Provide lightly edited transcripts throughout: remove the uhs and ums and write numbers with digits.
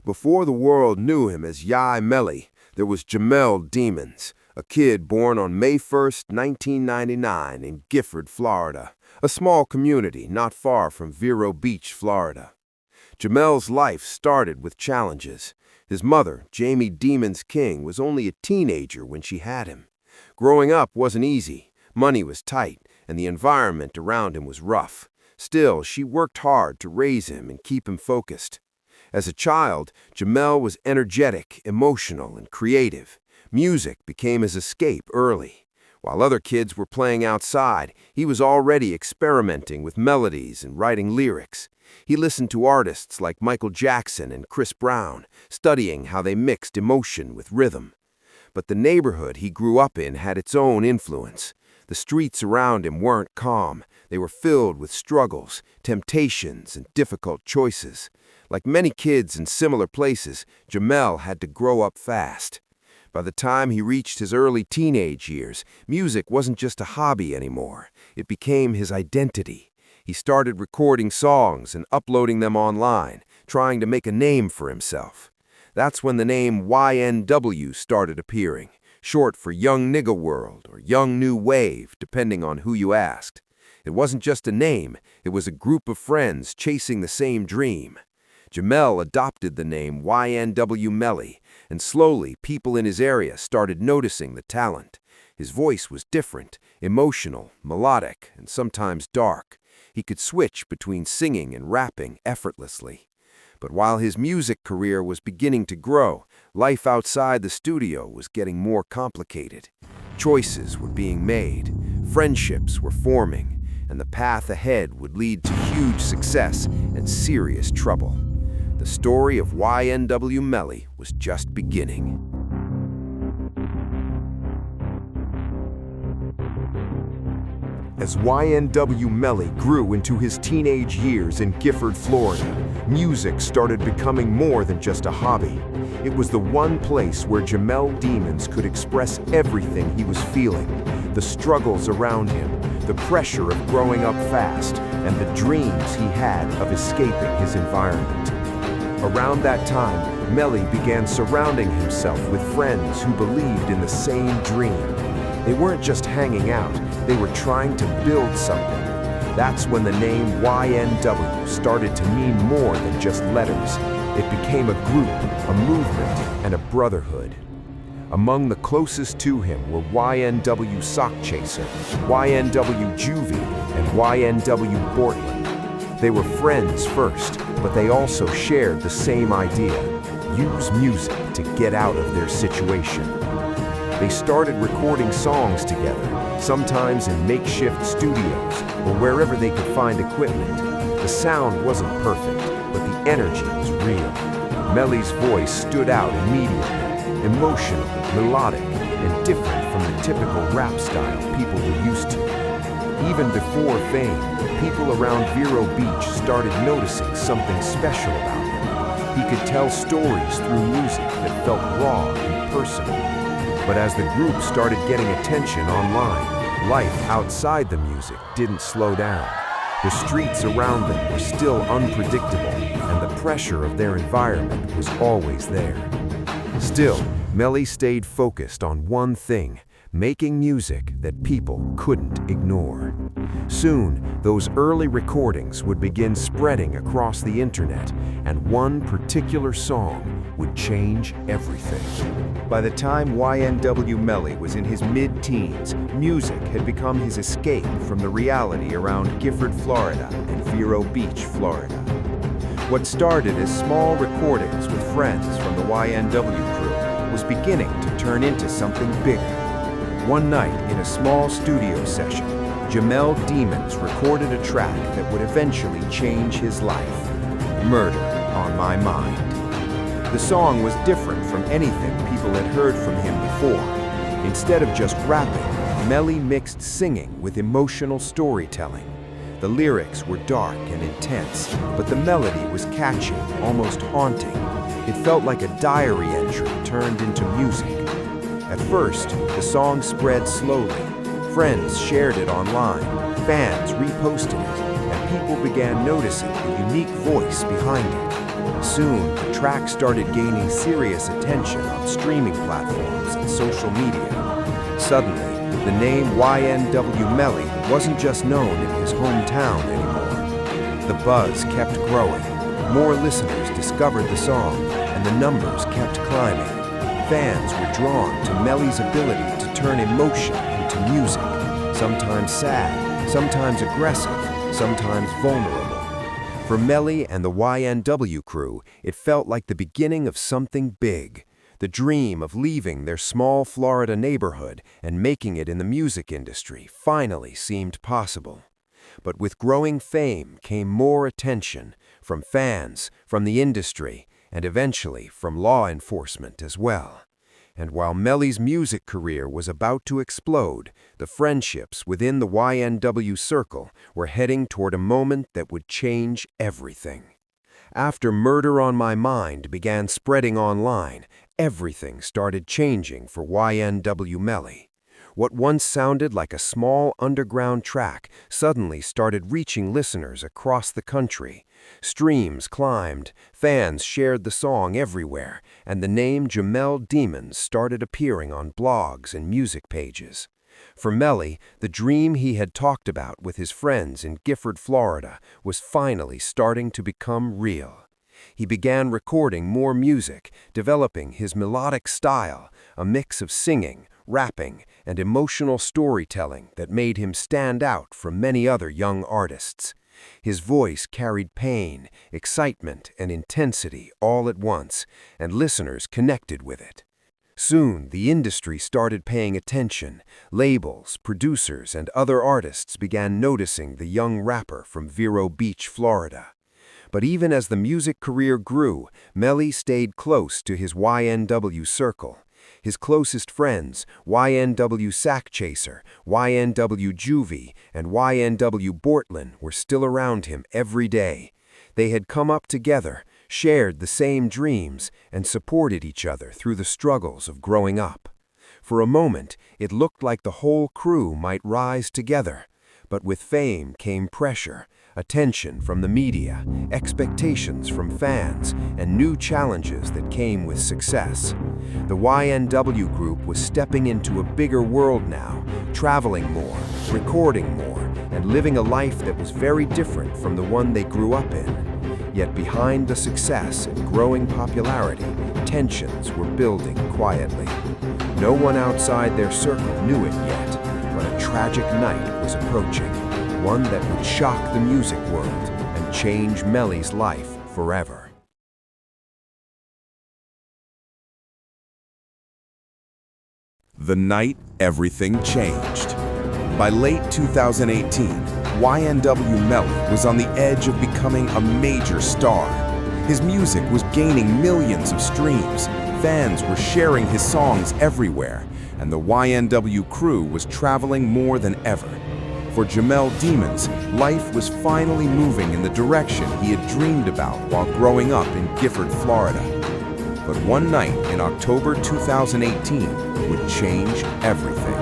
Before the world knew him as YNW Melly, there was Jamel Demons, a kid born on May 1st, 1999 in Gifford, Florida, a small community not far from Vero Beach, Florida. Jamel's life started with challenges. His mother, Jamie Demons King, was only a teenager when she had him. Growing up wasn't easy, money was tight, and the environment around him was rough. Still, she worked hard to raise him and keep him focused. As a child, Jamel was energetic, emotional, and creative. Music became his escape early. While other kids were playing outside, he was already experimenting with melodies and writing lyrics. He listened to artists like Michael Jackson and Chris Brown, studying how they mixed emotion with rhythm. But the neighborhood he grew up in had its own influence. The streets around him weren't calm. They were filled with struggles, temptations, and difficult choices. Like many kids in similar places, Jamel had to grow up fast. By the time he reached his early teenage years, music wasn't just a hobby anymore. It became his identity. He started recording songs and uploading them online, trying to make a name for himself. That's when the name YNW started appearing, short for Young Nigga World or Young New Wave, depending on who you asked. It wasn't just a name, it was a group of friends chasing the same dream. Jamel adopted the name YNW Melly, and slowly people in his area started noticing the talent. His voice was different, emotional, melodic, and sometimes dark. He could switch between singing and rapping effortlessly. But while his music career was beginning to grow, life outside the studio was getting more complicated. Choices were being made, friendships were forming, and the path ahead would lead to huge success and serious trouble. The story of YNW Melly was just beginning. As YNW Melly grew into his teenage years in Gifford, Florida, music started becoming more than just a hobby. It was the one place where Jamel Demons could express everything he was feeling, the struggles around him, the pressure of growing up fast, and the dreams he had of escaping his environment. Around that time, Melly began surrounding himself with friends who believed in the same dream. They weren't just hanging out, they were trying to build something. That's when the name YNW started to mean more than just letters. It became a group, a movement, and a brotherhood. Among the closest to him were YNW Sakchaser, YNW Juvy, and YNW Portland. They were friends first, but they also shared the same idea: use music to get out of their situation. They started recording songs together, sometimes in makeshift studios or wherever they could find equipment. The sound wasn't perfect, but the energy was real. Melly's voice stood out immediately, emotional, melodic, and different from the typical rap style people were used to. Even before fame, people around Vero Beach started noticing something special about him. He could tell stories through music that felt raw and personal. But as the group started getting attention online, life outside the music didn't slow down. The streets around them were still unpredictable, and the pressure of their environment was always there. Still, Melly stayed focused on one thing: making music that people couldn't ignore. Soon, those early recordings would begin spreading across the internet, and one particular song would change everything. By the time YNW Melly was in his mid-teens, music had become his escape from the reality around Gifford, Florida, and Vero Beach, Florida. What started as small recordings with friends from the YNW crew was beginning to turn into something bigger. One night, in a small studio session, Jamel Demons recorded a track that would eventually change his life: Murder on My Mind. The song was different from anything people had heard from him before. Instead of just rapping, Melly mixed singing with emotional storytelling. The lyrics were dark and intense, but the melody was catchy, almost haunting. It felt like a diary entry turned into music. At first, the song spread slowly. Friends shared it online, fans reposted it, and people began noticing the unique voice behind it. Soon, the track started gaining serious attention on streaming platforms and social media. Suddenly, the name YNW Melly wasn't just known in his hometown anymore. The buzz kept growing. More listeners discovered the song, and the numbers kept climbing. Fans were drawn to Melly's ability to turn emotion into music, sometimes sad, sometimes aggressive, sometimes vulnerable. For Melly and the YNW crew, it felt like the beginning of something big. The dream of leaving their small Florida neighborhood and making it in the music industry finally seemed possible. But with growing fame came more attention from fans, from the industry, and eventually from law enforcement as well. And while Melly's music career was about to explode, the friendships within the YNW circle were heading toward a moment that would change everything. After Murder on My Mind began spreading online, everything started changing for YNW Melly. What once sounded like a small underground track suddenly started reaching listeners across the country. Streams climbed, fans shared the song everywhere, and the name Jamel Demons started appearing on blogs and music pages. For Melly, the dream he had talked about with his friends in Gifford, Florida, was finally starting to become real. He began recording more music, developing his melodic style, a mix of singing, rapping, and emotional storytelling that made him stand out from many other young artists. His voice carried pain, excitement, and intensity all at once, and listeners connected with it. Soon, the industry started paying attention. Labels, producers, and other artists began noticing the young rapper from Vero Beach, Florida. But even as the music career grew, Melly stayed close to his YNW circle. His closest friends, YNW Sakchaser, YNW Juvy, and YNW Bortlin, were still around him every day. They had come up together, shared the same dreams, and supported each other through the struggles of growing up. For a moment, it looked like the whole crew might rise together. But with fame came pressure, attention from the media, expectations from fans, and new challenges that came with success. The YNW group was stepping into a bigger world now, traveling more, recording more, and living a life that was very different from the one they grew up in. Yet behind the success and growing popularity, tensions were building quietly. No one outside their circle knew it yet, but a tragic night was approaching, one that would shock the music world and change Melly's life forever. The night everything changed. By late 2018, YNW Melly was on the edge of becoming a major star. His music was gaining millions of streams, fans were sharing his songs everywhere, and the YNW crew was traveling more than ever. For Jamel Demons, life was finally moving in the direction he had dreamed about while growing up in Gifford, Florida. But one night in October 2018 would change everything.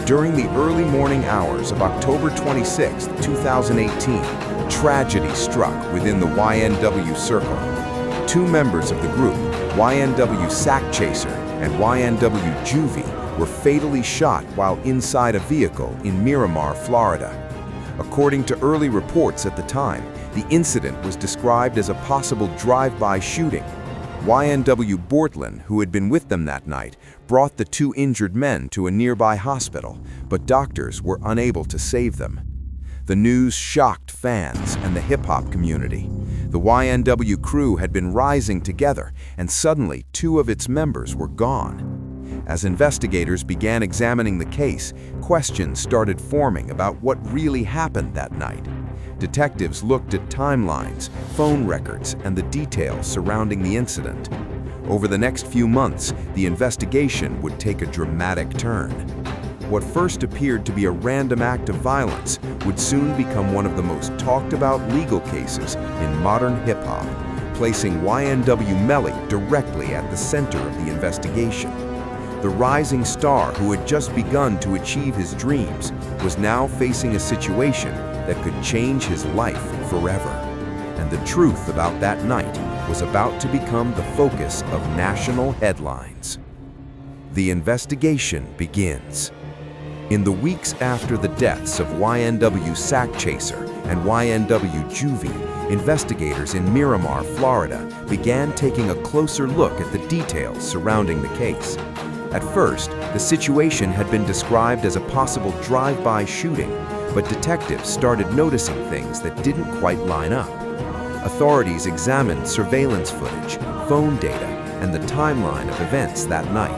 During the early morning hours of October 26, 2018, tragedy struck within the YNW circle. Two members of the group, YNW Sakchaser and YNW Juvy, were fatally shot while inside a vehicle in Miramar, Florida. According to early reports at the time, the incident was described as a possible drive-by shooting. YNW Bortlin, who had been with them that night, brought the two injured men to a nearby hospital, but doctors were unable to save them. The news shocked fans and the hip-hop community. The YNW crew had been rising together, and suddenly two of its members were gone. As investigators began examining the case, questions started forming about what really happened that night. Detectives looked at timelines, phone records, and the details surrounding the incident. Over the next few months, the investigation would take a dramatic turn. What first appeared to be a random act of violence would soon become one of the most talked about legal cases in modern hip-hop, placing YNW Melly directly at the center of the investigation. The rising star who had just begun to achieve his dreams was now facing a situation that could change his life forever. And the truth about that night was about to become the focus of national headlines. The investigation begins. In the weeks after the deaths of YNW Sakchaser and YNW Juvy, investigators in Miramar, Florida, began taking a closer look at the details surrounding the case. At first, the situation had been described as a possible drive-by shooting, but detectives started noticing things that didn't quite line up. Authorities examined surveillance footage, phone data, and the timeline of events that night.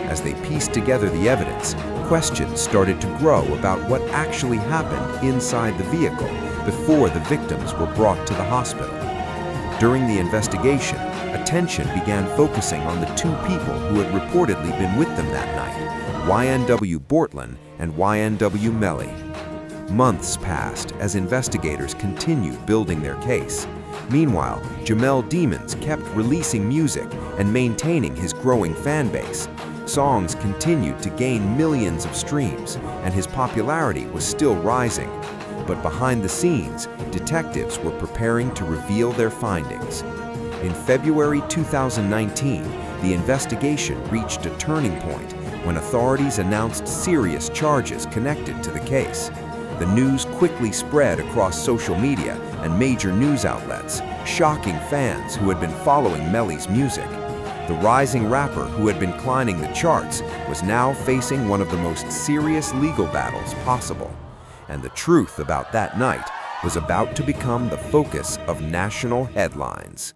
As they pieced together the evidence, questions started to grow about what actually happened inside the vehicle before the victims were brought to the hospital. During the investigation, attention began focusing on the two people who had reportedly been with them that night, YNW Bortland and YNW Melly. Months passed as investigators continued building their case. Meanwhile, Jamel Demons kept releasing music and maintaining his growing fan base. Songs continued to gain millions of streams, and his popularity was still rising. But behind the scenes, detectives were preparing to reveal their findings. In February 2019, the investigation reached a turning point when authorities announced serious charges connected to the case. The news quickly spread across social media and major news outlets, shocking fans who had been following Melly's music. The rising rapper who had been climbing the charts was now facing one of the most serious legal battles possible. And the truth about that night was about to become the focus of national headlines.